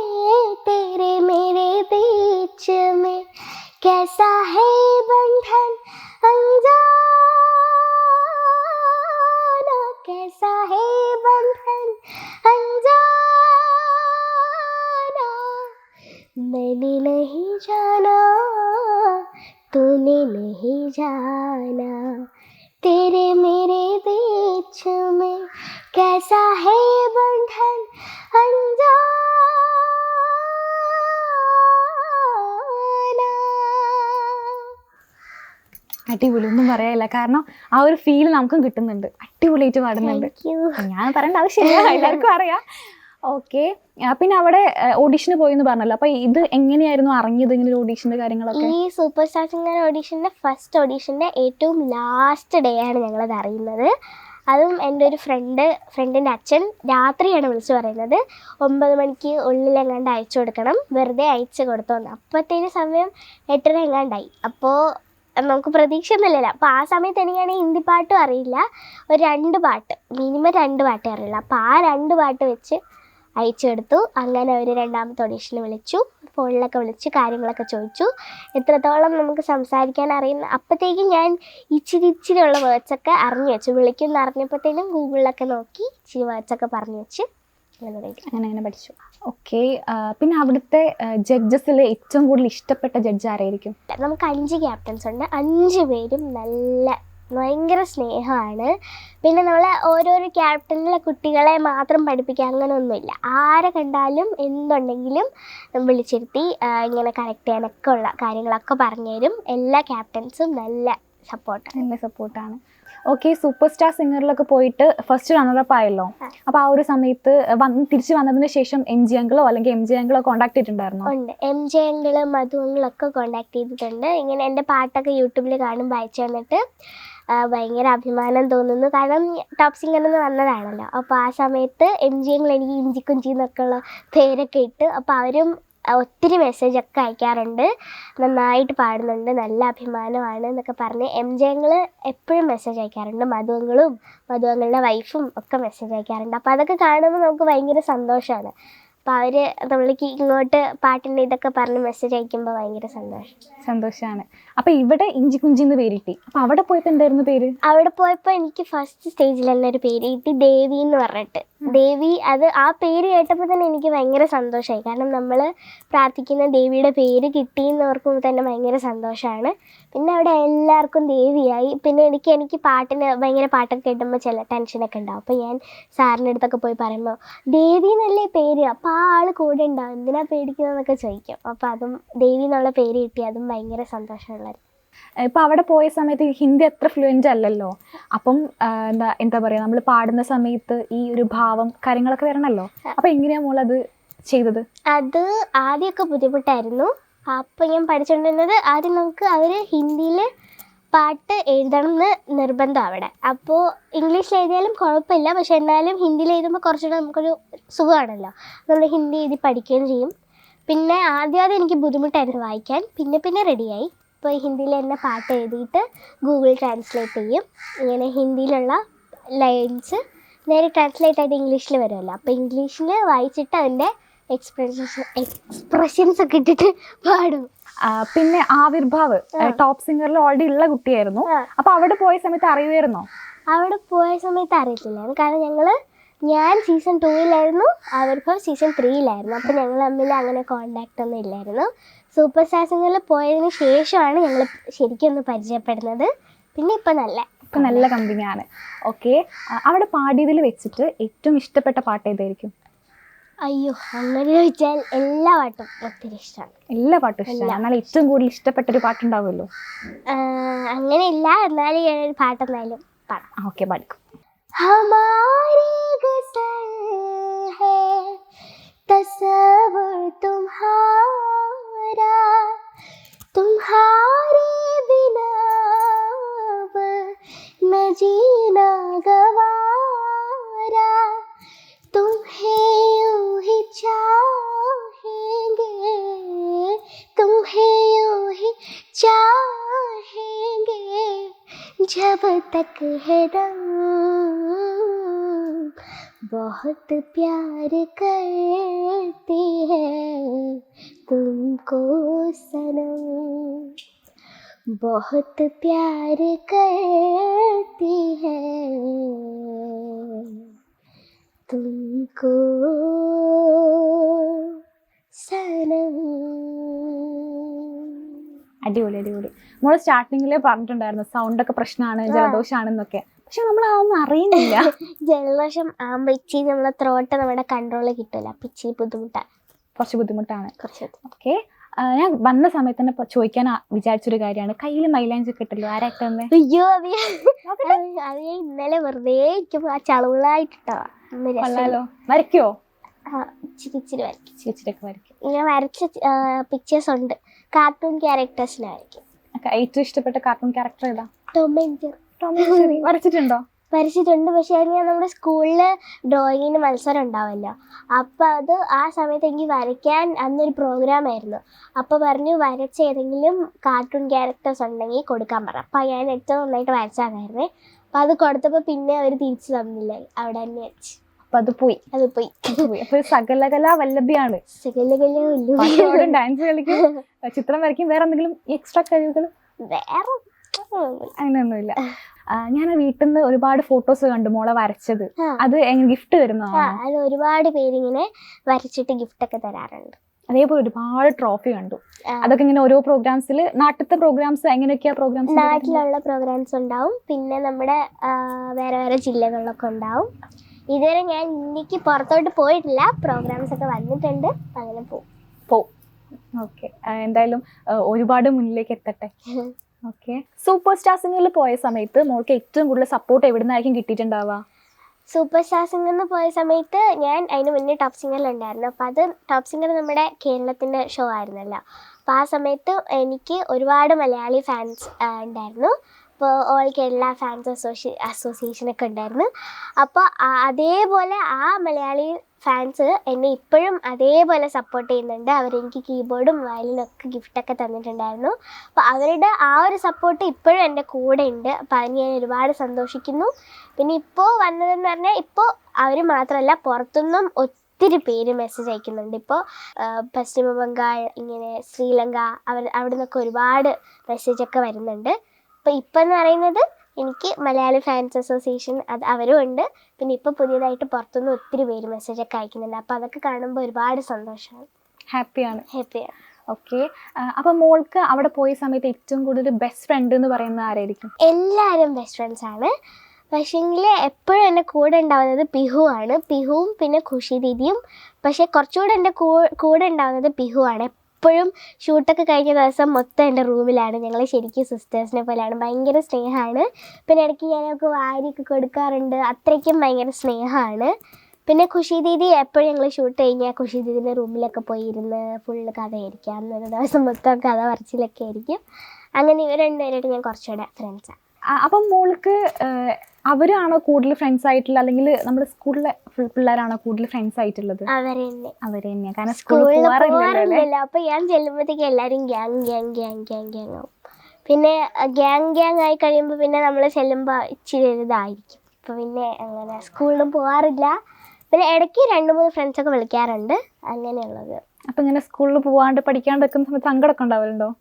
तेरे मेरे बीच में कैसा है बंधन अनजाना, कैसा है बंधन अनजाना, मैंने नहीं जाना तूने नहीं जाना, तेरे मेरे बीच में कैसा है बंधन अनजाना. അടിപൊളി, ഒന്നും പറയാനില്ല. കാരണം ആ ഒരു ഫീൽ നമുക്കും കിട്ടുന്നുണ്ട്. അടിപൊളിയായിട്ട് പാടുന്നുണ്ട്. ഞാൻ പറയേണ്ട ആവശ്യമില്ല, എല്ലാവർക്കും അറിയാം. ഓക്കെ. പിന്നെ അവിടെ ഓഡീഷന് പോയി എന്ന് പറഞ്ഞല്ലോ. അപ്പോൾ ഇത് എങ്ങനെയായിരുന്നു അറിഞ്ഞത് ഇങ്ങനെ ഒരു ഓഡീഷൻ്റെ കാര്യങ്ങളൊക്കെ? ഈ സൂപ്പർ സ്റ്റാർ സിംഗർ ഓഡീഷൻ്റെ ഫസ്റ്റ് ഓഡീഷൻ്റെ ഏറ്റവും ലാസ്റ്റ് ഡേ ആണ് ഞങ്ങളത് അറിയുന്നത്. അതും എൻ്റെ ഒരു ഫ്രണ്ടിൻ്റെ അച്ഛൻ രാത്രിയാണ് വിളിച്ചു പറയുന്നത്. 9 മണിക്ക് ഉള്ളിലെങ്ങാണ്ട് അയച്ചു കൊടുക്കണം, വെറുതെ അയച്ചു കൊടുത്തോന്ന്. അപ്പോഴത്തേന് സമയം 8:30 എങ്ങാണ്ടായി. അപ്പോൾ നമുക്ക് പ്രതീക്ഷ ഒന്നുമില്ലല്ലോ. അപ്പോൾ ആ സമയത്ത് എനിക്കാണെങ്കിൽ ഹിന്ദി പാട്ടും അറിയില്ല. ഒരു 2 പാട്ട്, മിനിമം 2 പാട്ടേ അറിയില്ല. അപ്പോൾ ആ 2 പാട്ട് വെച്ച് അയച്ചു കൊടുത്തു. അങ്ങനെ അവർ രണ്ടാമത്തെ ഓഡീഷന് വിളിച്ചു, ഫോണിലൊക്കെ വിളിച്ച് കാര്യങ്ങളൊക്കെ ചോദിച്ചു, എത്രത്തോളം നമുക്ക് സംസാരിക്കാൻ അറിയുന്ന. അപ്പോഴത്തേക്കും ഞാൻ ഇച്ചിരി ഉള്ള വേർഡ്സൊക്കെ അറിഞ്ഞു വെച്ചു. വിളിക്കുമെന്ന് അറിഞ്ഞപ്പോഴത്തേനും ഗൂഗിളിലൊക്കെ നോക്കി ഇച്ചിരി വേർഡ്സൊക്കെ പറഞ്ഞു വെച്ച് അങ്ങനെ പഠിച്ചു. ഓക്കെ, പിന്നെ അവിടുത്തെ ജഡ്ജസിൽ ഏറ്റവും കൂടുതൽ ഇഷ്ടപ്പെട്ട ജഡ്ജ് ആരായിരിക്കും? നമുക്ക് 5 ക്യാപ്റ്റൻസ് ഉണ്ട്. 5 പേരും ഭയങ്കര സ്നേഹമാണ്. പിന്നെ നമ്മൾ ഓരോരോ ക്യാപ്റ്റനിലെ കുട്ടികളെ മാത്രം പഠിപ്പിക്കുക അങ്ങനെയൊന്നുമില്ല. ആരെ കണ്ടാലും എന്തുണ്ടെങ്കിലും വിളിച്ചിരുത്തി ഇങ്ങനെ കറക്റ്റ് ചെയ്യാനൊക്കെ ഉള്ള കാര്യങ്ങളൊക്കെ പറഞ്ഞു തരും. എല്ലാ ക്യാപ്റ്റൻസും നല്ല സപ്പോർട്ടാണ്. ഓക്കെ, സൂപ്പർ സ്റ്റാർ സിംഗറിലൊക്കെ പോയിട്ട് ഫസ്റ്റ് റണ്ണറപ്പ് ആയല്ലോ. അപ്പോൾ ആ ഒരു സമയത്ത് തിരിച്ചു വന്നതിന് ശേഷം MG അങ്കിളോ അല്ലെങ്കിൽ MG അങ്കിളോ കോൺടാക്ട് ചെയ്തിട്ടുണ്ടായിരുന്നോ? ഉണ്ട്. MG അങ്കിള് മധു അങ്കിളൊക്കെ കോൺടാക്ട് ചെയ്തിട്ടുണ്ട്. ഇങ്ങനെ എൻ്റെ പാട്ടൊക്കെ യൂട്യൂബിൽ കാണുമ്പോൾ അയച്ചു തന്നിട്ട് ഭയങ്കര അഭിമാനം തോന്നുന്നു. കാരണം ടോപ്പ് സിംഗറിൽ നിന്ന് വന്നതാണല്ലോ. അപ്പോൾ ആ സമയത്ത് MG അങ്കിൾ എനിക്ക് ഇഞ്ചി കുഞ്ചി എന്നൊക്കെ ഉള്ള പേരൊക്കെ ഇട്ട്, അപ്പോൾ അവരും ഒത്തിരി മെസ്സേജൊക്കെ അയക്കാറുണ്ട്. നന്നായിട്ട് പാടുന്നുണ്ട്, നല്ല അഭിമാനമാണ് എന്നൊക്കെ പറഞ്ഞ് MG അങ്കിൾ എപ്പോഴും മെസ്സേജ് അയക്കാറുണ്ട്. മധു അങ്കിളുടെ വൈഫും ഒക്കെ മെസ്സേജ് അയക്കാറുണ്ട്. അപ്പോൾ അതൊക്കെ കാണുമ്പോൾ നമുക്ക് ഭയങ്കര സന്തോഷമാണ്. അപ്പോൾ അവർ നമ്മൾക്ക് ഇങ്ങോട്ട് പാട്ടിൻ്റെ ഇതൊക്കെ പറഞ്ഞ് മെസ്സേജ് അയക്കുമ്പോൾ ഭയങ്കര സന്തോഷമാണ്. അപ്പോൾ ഇവിടെ ഇഞ്ചി കുഞ്ചി എന്ന് പേരിട്ടി. അപ്പോൾ അവിടെ പോയപ്പോൾ എന്തായിരുന്നു പേര്? അവിടെ പോയപ്പോൾ എനിക്ക് ഫസ്റ്റ് സ്റ്റേജിൽ തന്നെ ഒരു പേര് കിട്ടി, ദേവി എന്ന് പറഞ്ഞിട്ട്. ദേവി, അത് ആ പേര് കേട്ടപ്പോൾ തന്നെ എനിക്ക് ഭയങ്കര സന്തോഷമായി. കാരണം നമ്മൾ പ്രാർത്ഥിക്കുന്ന ദേവിയുടെ പേര് കിട്ടിയെന്ന് ഓർക്കുമ്പോൾ തന്നെ ഭയങ്കര സന്തോഷമാണ്. പിന്നെ അവിടെ എല്ലാവർക്കും ദേവിയായി. പിന്നെ എനിക്ക് ഭയങ്കര പാട്ടൊക്കെ കേട്ടുമ്പോൾ ചില ടെൻഷനൊക്കെ ഉണ്ടാവും. അപ്പോൾ ഞാൻ സാറിൻ്റെ അടുത്തൊക്കെ പോയി പറയുമ്പോൾ ദേവി എന്നല്ലേ പേര്, അപ്പോൾ ആ ആൾ കൂടെ ഉണ്ടാവും, എന്തിനാ പേടിക്കുന്നതെന്നൊക്കെ ചോദിക്കും. അപ്പോൾ അതും ദേവി എന്നുള്ള പേര് കിട്ടി, അതും ഭയങ്കര സന്തോഷമുള്ളത്. ഇപ്പം അവിടെ പോയ സമയത്ത് ഹിന്ദി അത്ര ഫ്ലുവൻ്റ് അല്ലല്ലോ. അപ്പം എന്താ പറയുക, നമ്മൾ പാടുന്ന സമയത്ത് ഈ ഒരു ഭാവം കാര്യങ്ങളൊക്കെ വരണമല്ലോ. അപ്പം എങ്ങനെയാണ് മോളത് ചെയ്തത്? അത് ആദ്യമൊക്കെ ബുദ്ധിമുട്ടായിരുന്നു. അപ്പോൾ ഞാൻ പഠിച്ചുകൊണ്ടിരുന്നത് ആദ്യം അവർ ഹിന്ദിയിൽ പാട്ട് എഴുതണം എന്ന് നിർബന്ധം അവിടെ. അപ്പോൾ ഇംഗ്ലീഷിൽ എഴുതിയാലും കുഴപ്പമില്ല, പക്ഷെ എന്നാലും ഹിന്ദിയിൽ എഴുതുമ്പോൾ കുറച്ചുകൂടെ നമുക്കൊരു സുഖമാണല്ലോ. നമ്മൾ ഹിന്ദി എഴുതി പഠിക്കുകയും ചെയ്യും. പിന്നെ ആദ്യം എനിക്ക് ബുദ്ധിമുട്ടായിരുന്നു വായിക്കാൻ, പിന്നെ റെഡിയായി. ഇപ്പോൾ ഹിന്ദിയിൽ തന്നെ പാട്ട് എഴുതിയിട്ട് ഗൂഗിൾ ട്രാൻസ്ലേറ്റ് ചെയ്യും. ഇങ്ങനെ ഹിന്ദിയിലുള്ള ലൈൻസ് നേരെ ട്രാൻസ്ലേറ്റ് ആയിട്ട് ഇംഗ്ലീഷിൽ വരുമല്ലോ. അപ്പോൾ ഇംഗ്ലീഷിൽ വായിച്ചിട്ട് അതിൻ്റെ എക്സ്പ്രഷൻസ് ഒക്കെ ഇട്ടിട്ട് പാടും. പിന്നെ ആവിർഭാവ് ടോപ്പ് സിംഗറിൽ ഓൾറെഡി ഉള്ള കുട്ടിയായിരുന്നു. അപ്പോൾ അവിടെ പോയ സമയത്ത് അറിയുമായിരുന്നോ? അവിടെ പോയ സമയത്ത് അറിയത്തില്ലായിരുന്നു. കാരണം ഞാൻ സീസൺ 2-ലായിരുന്നു, ആവിർഭാവ് സീസൺ 3-ലായിരുന്നു. അപ്പോൾ ഞങ്ങൾ തമ്മിൽ അങ്ങനെ കോണ്ടാക്റ്റ് ഒന്നും ഇല്ലായിരുന്നു. സൂപ്പർ സ്റ്റാർ സിംഗറിൽ പോയതിന് ശേഷമാണ് ഞങ്ങൾ ശരിക്കും ഒന്ന് പരിചയപ്പെടുന്നത്. പിന്നെ ഇപ്പം നല്ല കമ്പനിയാണ്. ഓക്കെ, അവിടെ പാടിയതിൽ വെച്ചിട്ട് ഏറ്റവും ഇഷ്ടപ്പെട്ട പാട്ട് ഏതായിരിക്കും? അയ്യോ, അങ്ങനെ ചോദിച്ചാൽ എല്ലാ പാട്ടും ഒത്തിരി ഇഷ്ടമാണ്. എല്ലാ പാട്ടും ഇഷ്ടമാണ്. എന്നാൽ ഏറ്റവും കൂടുതൽ ഇഷ്ടപ്പെട്ടൊരു പാട്ടുണ്ടാവുമല്ലോ? അങ്ങനെയില്ല, എന്നാലും ഞാനൊരു പാട്ടെന്നാലും പാടാം. ഓക്കെ, പാടിക്കും. हमारी गज़ल है तस्वर तुम्हारा, तुम्हारे बिना न जीना गवारा, तुम्हें यूं ही चाहेंगे, तुम्हें यूं ही चाहेंगे जब तक है दम, बहुत प्यार करती है तुमको सनम, बहुत प्यार करती है तुमको सनम. അടിപൊളി. മോള് സ്റ്റാർട്ടിങ്ങില് പറഞ്ഞിട്ടുണ്ടായിരുന്നു സൗണ്ടൊക്കെ പ്രശ്നമാണ്, ജലദോഷമാണെന്നൊക്കെ. പക്ഷെ നമ്മൾ അതൊന്നും അറിയുന്നില്ല. ജലദോഷം ആകുമ്പോൾ ഇച്ചിരി നമ്മളെ ത്രോട്ട് നമ്മുടെ കൺട്രോൾ കിട്ടില്ല. അപ്പം ഇച്ചിരി കുറച്ച് ബുദ്ധിമുട്ടാണ്. ഓക്കെ, ഞാൻ വന്ന സമയത്ത് തന്നെ ചോദിക്കാൻ വിചാരിച്ചൊരു കാര്യമാണ്, കയ്യിൽ മൈലാഞ്ചി ഒക്കെ ഇട്ടല്ലോ, ആരായിട്ടെന്ന്? അയ്യോ, അത് ഞാൻ ഇന്നലെ വെറുതെ ഇരിക്കുമ്പോൾ ആ ചളവുകളായിട്ടോ. വരയ്ക്കോ? ഇച്ചിരി വരയ്ക്കും. ഞാൻ വരച്ച പിക്ചേഴ്സ് ഉണ്ട്. കാർട്ടൂൺ ക്യാരക്ടേഴ്സിനെ വരയ്ക്കും. ഏറ്റവും ഇഷ്ടപ്പെട്ട കാർട്ടൂൺ ക്യാരക്ടർ ഏതാ? Tom and Jerry. വരച്ചിട്ടുണ്ടോ? വരച്ചിട്ടുണ്ട്. പക്ഷേ അത് ഞാൻ നമ്മുടെ സ്കൂളിൽ ഡ്രോയിങ്ങിന് മത്സരം ഉണ്ടാവുമല്ലോ, അപ്പോൾ ആ സമയത്ത് എനിക്ക് വരയ്ക്കാൻ അന്നൊരു പ്രോഗ്രാമായിരുന്നു. അപ്പോൾ പറഞ്ഞു വരച്ച ഏതെങ്കിലും കാർട്ടൂൺ ക്യാരക്ടേഴ്സ് ഉണ്ടെങ്കിൽ കൊടുക്കാൻ പറഞ്ഞു. അപ്പോൾ ഞാൻ ഏറ്റവും നന്നായിട്ട് വരച്ചാണായിരുന്നേ. അപ്പോൾ അത് കൊടുത്തപ്പോൾ പിന്നെ അവർ തിരിച്ചു തന്നില്ല, അവിടെ തന്നെ വെച്ച്. അപ്പോൾ അത് പോയി. അപ്പോൾ സകലകലാ വല്ലഭിയാണ്. ഡാൻസ് കളിക്കും, ചിത്രം വരയ്ക്കും. വേറെ എന്തെങ്കിലും എക്സ്ട്രാ കഴിവുകൾ? വേറെ അങ്ങനെയൊന്നുമില്ല. ഞാൻ വീട്ടിൽ നിന്ന് ഒരുപാട് ഫോട്ടോസ് കണ്ടു മോളെ വരച്ചത്. അത് ഗിഫ്റ്റ് തരുന്നതാണ്. അത് ഒരുപാട് പേരിങ്ങനെ വരച്ചിട്ട് ഗിഫ്റ്റ് ഒക്കെ തരാറുണ്ട്. അതേപോലെ ഒരുപാട് ട്രോഫി കണ്ടു. അതൊക്കെ ഇങ്ങനെ ഓരോ പ്രോഗ്രാംസിൽ, നാട്ടിലത്തെ പ്രോഗ്രാംസ് എങ്ങനെയൊക്കെയാ പ്രോഗ്രാംസ്? നാട്ടിലുള്ള പ്രോഗ്രാംസ് ഉണ്ടാവും, പിന്നെ നമ്മുടെ വേറെ വേറെ ജില്ലകളിലൊക്കെ ഉണ്ടാവും. ഇതുവരെ ഞാൻ ഇന്ത്യക്ക് പുറത്തോട്ട് പോയിട്ടില്ല, പ്രോഗ്രാംസ് ഒക്കെ വന്നിട്ടുണ്ട്, അങ്ങനെ പോവും. ഓക്കെ, എന്തായാലും ഒരുപാട് മുന്നിലേക്ക് എത്തട്ടെ. ഓക്കെ, സൂപ്പർ സ്റ്റാർ സിംഗറിൽ പോയ സമയത്ത് മോൾക്ക് ഏറ്റവും കൂടുതൽ സപ്പോർട്ട് എവിടെ നിന്നായിരിക്കും കിട്ടിയിട്ടുണ്ടാവുക? സൂപ്പർ സ്റ്റാർ സിംഗറിന് പോയ സമയത്ത് ഞാൻ അതിന് മുന്നേ ടോപ്പ് സിംഗറിലുണ്ടായിരുന്നു. അപ്പോൾ അത് ടോപ്പ് സിംഗർ നമ്മുടെ കേരളത്തിൻ്റെ ഷോ ആയിരുന്നല്ലോ. അപ്പോൾ ആ സമയത്ത് എനിക്ക് ഒരുപാട് മലയാളി ഫാൻസ് ഉണ്ടായിരുന്നു. അപ്പോൾ ഓൾ കേരള ഫാൻസ് അസോസിയേഷനൊക്കെ ഉണ്ടായിരുന്നു. അപ്പോൾ അതേപോലെ ആ മലയാളി ഫാൻസ് എന്നെ ഇപ്പോഴും അതേപോലെ സപ്പോർട്ട് ചെയ്യുന്നുണ്ട്. അവരെനിക്ക് കീബോർഡും വയലിനൊക്കെ ഗിഫ്റ്റൊക്കെ തന്നിട്ടുണ്ടായിരുന്നു. അപ്പോൾ അവരുടെ ആ ഒരു സപ്പോർട്ട് ഇപ്പോഴും എൻ്റെ കൂടെ ഉണ്ട്. അപ്പോൾ അതിന് ഞാൻ ഒരുപാട് സന്തോഷിക്കുന്നു. പിന്നെ ഇപ്പോൾ വന്നതെന്ന് പറഞ്ഞാൽ, ഇപ്പോൾ അവർ മാത്രമല്ല, പുറത്തുനിന്നും ഒത്തിരി പേര് മെസ്സേജ് അയക്കുന്നുണ്ട്. ഇപ്പോൾ പശ്ചിമ ബംഗാൾ, ഇങ്ങനെ ശ്രീലങ്ക, അവിടെ നിന്നൊക്കെ ഒരുപാട് മെസ്സേജൊക്കെ വരുന്നുണ്ട്. അപ്പോൾ ഇപ്പം എന്ന് പറയുന്നത് എനിക്ക് മലയാളി ഫാൻസ് അസോസിയേഷൻ അവരും ഉണ്ട്. പിന്നെ ഇപ്പോൾ പുതിയതായിട്ട് പുറത്തുനിന്ന് ഒത്തിരി പേര് മെസ്സേജൊക്കെ അയക്കുന്നുണ്ട്. അപ്പോൾ അതൊക്കെ കാണുമ്പോൾ ഒരുപാട് സന്തോഷമാണ്, ഹാപ്പിയാണ്. ഓക്കെ, അപ്പോൾ മോൾക്ക് അവിടെ പോയ സമയത്ത് ഏറ്റവും കൂടുതൽ ബെസ്റ്റ് ഫ്രണ്ട് എന്ന് പറയുന്നത് ആരായിരിക്കും? എല്ലാവരും ബെസ്റ്റ് ഫ്രണ്ട്സാണ്. പക്ഷേങ്കിൽ എപ്പോഴും എൻ്റെ കൂടെ ഉണ്ടാവുന്നത് പിഹു ആണ്. പിഹുവും പിന്നെ ഖുഷി ദീദിയും. പക്ഷേ കുറച്ചുകൂടെ എൻ്റെ കൂടെ ഉണ്ടാവുന്നത് പിഹു ആണ്. എപ്പോഴും ഷൂട്ടൊക്കെ കഴിഞ്ഞ ദിവസം മൊത്തം എൻ്റെ റൂമിലാണ്. ഞങ്ങൾ ശരിക്കും സിസ്റ്റേഴ്സിനെ പോലെയാണ്, ഭയങ്കര സ്നേഹമാണ്. പിന്നെ ഇടയ്ക്ക് ഞാനൊക്കെ വാരിയൊക്കെ കൊടുക്കാറുണ്ട്, അത്രയ്ക്കും ഭയങ്കര സ്നേഹമാണ്. പിന്നെ ഖുഷി ദീദി എപ്പോഴും ഞങ്ങൾ ഷൂട്ട് കഴിഞ്ഞാൽ ഖുഷി ദീദിൻ്റെ റൂമിലൊക്കെ പോയി ഇരുന്ന് ഫുള്ള് കഥയായിരിക്കും. അന്നൊരു ദിവസം മൊത്തം കഥ പറച്ചിലൊക്കെ ആയിരിക്കും. അങ്ങനെ ഇവർ രണ്ടുപേരായിട്ട് ഞാൻ കുറച്ചുകൂടെ ഫ്രണ്ട്സാണ്. അപ്പം മോൾക്ക് അവരാണോ കൂടുതൽ ഫ്രണ്ട്സ് ആയിട്ടുള്ളത്, അല്ലെങ്കിൽ നമ്മുടെ സ്കൂളിലെ പിള്ളേരാണോ കൂടുതൽ ഫ്രണ്ട്സ് ആയിട്ടുള്ളത്? അവര് തന്നെയാ. കാരണം സ്കൂളിൽ പോകാറില്ലല്ലോ. അപ്പൊ ഞാൻ ചെല്ലുമ്പോഴത്തേക്ക് എല്ലാരും ഗ്യാങ് ആവും. പിന്നെ ഗ്യാങ് ആയി കഴിയുമ്പോൾ പിന്നെ നമ്മൾ ചെല്ലുമ്പോൾ ഇച്ചിരി ഇതായിരിക്കും. അപ്പൊ പിന്നെ അങ്ങനെ സ്കൂളിലും പോകാറില്ല. പിന്നെ ഇടയ്ക്ക് 2-3 ഫ്രണ്ട്സൊക്കെ വിളിക്കാറുണ്ട്, അങ്ങനെയുള്ളത്. അപ്പൊ ഇങ്ങനെ സ്കൂളിൽ പോവാണ്ട് പഠിക്കാണ്ട് വെക്കുന്ന സമയത്ത് സങ്കടമൊക്കെ ഉണ്ടാവലുണ്ടോ?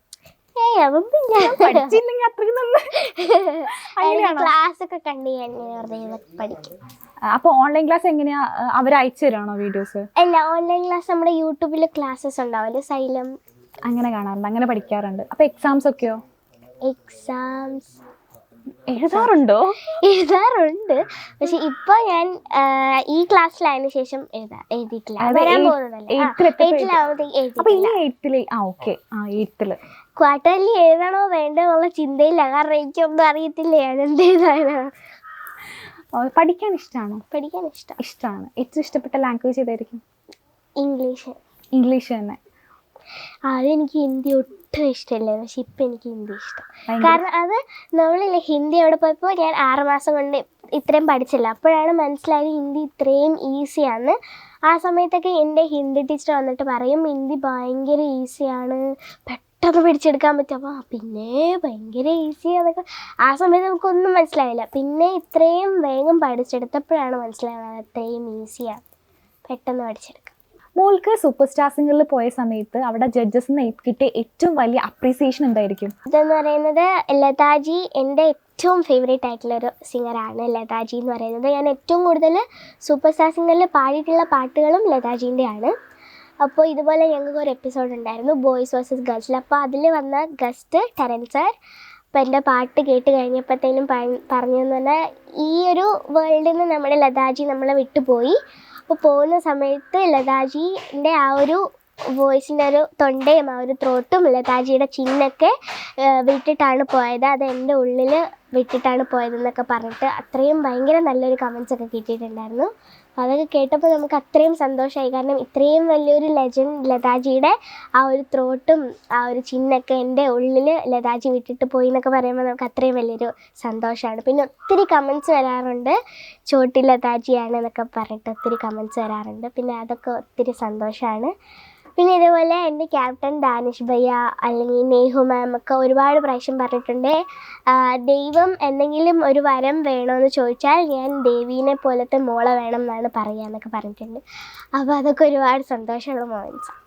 ക്ലാസ് ഒക്കെ കണ്ട് ഞാൻ പഠിക്കും. അപ്പൊ ഓൺലൈൻ ക്ലാസ് എങ്ങനെയാ, അവർ അയച്ചു തരാണോ വീഡിയോസ്? അല്ല, ഓൺലൈൻ ക്ലാസ് നമ്മുടെ യൂട്യൂബിൽ ക്ലാസ്സസ് ഉണ്ടാവില്ലേ, സൈലം, അങ്ങനെ കാണാറുണ്ട്, അങ്ങനെ പഠിക്കാറുണ്ട്. അപ്പൊ എക്സാംസ് ഒക്കെയോ? എക്സാംസ് എഴുതാറുണ്ട്. പക്ഷെ ഇപ്പൊ ഞാൻ ഈ ക്ലാസ്സിലായതിനു ശേഷം എഴുതിയിട്ടില്ല. ക്വാർട്ടർലി എഴുതണോ വേണ്ടോ എന്നുള്ള ചിന്തയില്ല. കാരണം എനിക്കൊന്നും അറിയത്തില്ല ഞാൻ എന്ത് എഴുതാനാ. പഠിക്കാൻ ഇഷ്ടമാണോ? പഠിക്കാൻ ഇഷ്ടമാണ്. ഏറ്റവും ഇഷ്ടപ്പെട്ട ലാംഗ്വേജ് ഏതായിരിക്കും? ഇംഗ്ലീഷ് തന്നെ. അതെനിക്ക് ഹിന്ദി ഒട്ടും ഇഷ്ടമല്ല, പക്ഷെ ഇപ്പം എനിക്ക് ഹിന്ദി ഇഷ്ടം. കാരണം അത് നമ്മളില്ലേ, ഹിന്ദി അവിടെ പോയപ്പോൾ ഞാൻ 6 മാസം കൊണ്ട് ഇത്രയും പഠിച്ചില്ല. അപ്പോഴാണ് മനസ്സിലായത് ഹിന്ദി ഇത്രയും ഈസിയാണ്. ആ സമയത്തൊക്കെ എൻ്റെ ഹിന്ദി ടീച്ചർ വന്നിട്ട് പറയും ഹിന്ദി ഭയങ്കര ഈസിയാണ്, പെട്ടെന്ന് പഠിച്ചെടുക്കാൻ പറ്റും. അപ്പോൾ പിന്നെ ഭയങ്കര ഈസി അതൊക്കെ. ആ സമയത്ത് നമുക്കൊന്നും മനസ്സിലായില്ല. പിന്നെ ഇത്രയും വേഗം പഠിച്ചെടുത്തപ്പോഴാണ് മനസ്സിലാവുന്നത് അത്രയും ഈസിയാണ്, പെട്ടെന്ന് പഠിച്ചെടുക്കാം. മോൾക്ക് സൂപ്പർ സ്റ്റാർ സിംഗറിൽ പോയ സമയത്ത് അവിടെ ജഡ്ജസിന് കിട്ടിയ ഏറ്റവും വലിയ അപ്രീസിയേഷൻ എന്തായിരിക്കും? ഇതെന്ന് പറയുന്നത് ലതാജി എൻ്റെ ഏറ്റവും ഫേവറേറ്റ് ആയിട്ടുള്ളൊരു സിംഗറാണ്. ലതാജി എന്ന് പറയുന്നത് ഞാൻ ഏറ്റവും കൂടുതൽ സൂപ്പർ സ്റ്റാർ സിംഗറിൽ പാടിയിട്ടുള്ള പാട്ടുകളും ലതാജീൻ്റെയാണ്. അപ്പോൾ ഇതുപോലെ ഞങ്ങൾക്ക് ഒരു എപ്പിസോഡ് ഉണ്ടായിരുന്നു, ബോയ്സ് വേഴ്സസ് ഗേൾസിൽ. അപ്പോൾ അതിൽ വന്ന ഗസ്റ്റ് ടെറൻ സർ. അപ്പോൾ എൻ്റെ പാട്ട് കേട്ട് കഴിഞ്ഞപ്പോഴത്തേനും പറഞ്ഞതെന്ന് പറഞ്ഞാൽ, ഈ ഒരു വേൾഡിൽ നിന്ന് നമ്മുടെ ലതാജി നമ്മളെ വിട്ടുപോയി. അപ്പോൾ പോകുന്ന സമയത്ത് ലതാജിൻ്റെ ആ ഒരു വോയിസിൻ്റെ ഒരു തൊണ്ടയും ആ ഒരു ത്രോട്ടും ലതാജിയുടെ ചിന്നൊക്കെ വിട്ടിട്ടാണ് പോയത്, അത് എൻ്റെ ഉള്ളിൽ വിട്ടിട്ടാണ് പോയതെന്നൊക്കെ പറഞ്ഞിട്ട് അത്രയും ഭയങ്കര നല്ലൊരു കമൻസൊക്കെ കിട്ടിയിട്ടുണ്ടായിരുന്നു. അപ്പോൾ അതൊക്കെ കേട്ടപ്പോൾ നമുക്ക് അത്രയും സന്തോഷമായി. കാരണം ഇത്രയും വലിയൊരു ലെജൻഡ് ലതാജിയുടെ ആ ഒരു ത്രോട്ടും ആ ഒരു ചിന്നൊക്കെ എൻ്റെ ഉള്ളിൽ ലതാജി വിട്ടിട്ട് പോയി എന്നൊക്കെ പറയുമ്പോൾ നമുക്ക് അത്രയും വലിയൊരു സന്തോഷമാണ്. പിന്നെ ഒത്തിരി കമൻസ് വരാറുണ്ട്, ചോട്ടി ലതാജിയാണ് എന്നൊക്കെ പറഞ്ഞിട്ട് ഒത്തിരി കമൻസ് വരാറുണ്ട്. പിന്നെ അതൊക്കെ ഒത്തിരി സന്തോഷമാണ്. പിന്നെ ഇതേപോലെ എൻ്റെ ക്യാപ്റ്റൻ ഡാനിഷ് ഭയ്യ അല്ലെങ്കിൽ നെഹു മാം ഒക്കെ ഒരുപാട് പ്രാവശ്യം പറഞ്ഞിട്ടുണ്ട്, ദൈവം എന്തെങ്കിലും ഒരു വരം വേണമെന്ന് ചോദിച്ചാൽ ഞാൻ ദേവീനെ പോലത്തെ മോളെ വേണം എന്നാണ് പറയുക എന്നൊക്കെ പറഞ്ഞിട്ടുണ്ട്. അപ്പോൾ അതൊക്കെ ഒരുപാട് സന്തോഷമുള്ള മൊമെൻറ്റ്സാണ്.